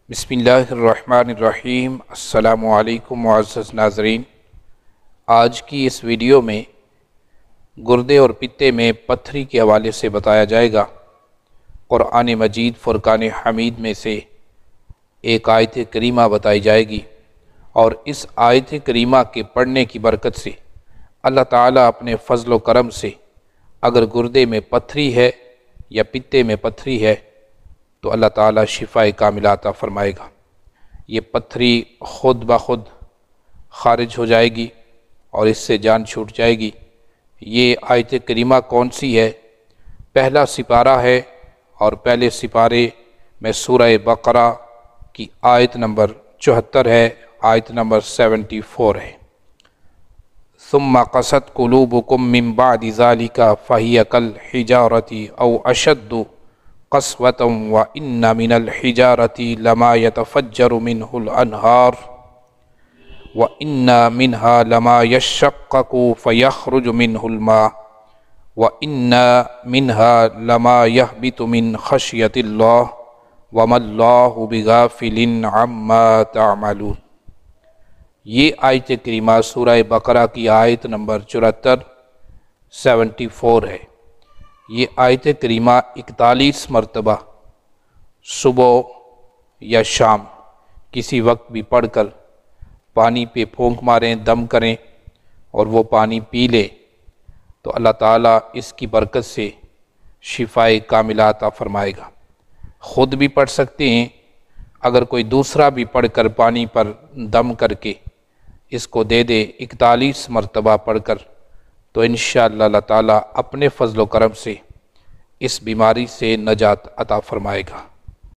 بسم اللہ الرحمن الرحیم۔ السلام علیکم معزز ناظرین، آج کی اس ویڈیو میں گردے اور پتے میں پتھری کے حوالے سے بتایا جائے گا۔ قرآن مجید فرقان حمید میں سے ایک آیت کریمہ بتائی جائے گی، اور اس آیت کریمہ کے پڑھنے کی برکت سے اللہ تعالیٰ اپنے فضل و کرم سے اگر گردے میں پتھری ہے یا پتے میں پتھری ہے تو اللہ تعالیٰ شفاء کاملہ عطا فرمائے گا۔ یہ پتھری خود بخود خارج ہو جائے گی اور اس سے جان چھوٹ جائے گی۔ یہ آیت کریمہ کون سی ہے؟ پہلا سپارہ ہے، اور پہلے سپارے میں سورہ بقرہ کی آیت نمبر 74 ہے، آیت نمبر 74 ہے۔ ثم قست قلوبکم من بعد ذلک فہی کالحجارۃ او اشد قسوة وإن من الحجارة لما يتفجر منه الأنهار وإن منها لما يشقق فيخرج منه الماء وإن منها لما يهبط من خشية الله وما الله بغافل عما تعملون۔ یہ آیت کریمہ سورہ بقرہ کی آیت نمبر 74 ہے۔ یہ آیت کریمہ 41 مرتبہ صبح یا شام کسی وقت بھی پڑھ کر پانی پہ پھونک ماریں، دم کریں اور وہ پانی پی لیں تو اللہ تعالیٰ اس کی برکت سے شفاء کاملہ عطا فرمائے گا۔ خود بھی پڑھ سکتے ہیں، اگر کوئی دوسرا بھی پڑھ کر پانی پر دم کر کے اس کو دے دے 41 مرتبہ پڑھ کر، تو انشاءاللہ اللہ تعالیٰ اپنے فضل و کرم سے اس بیماری سے نجات عطا فرمائے گا۔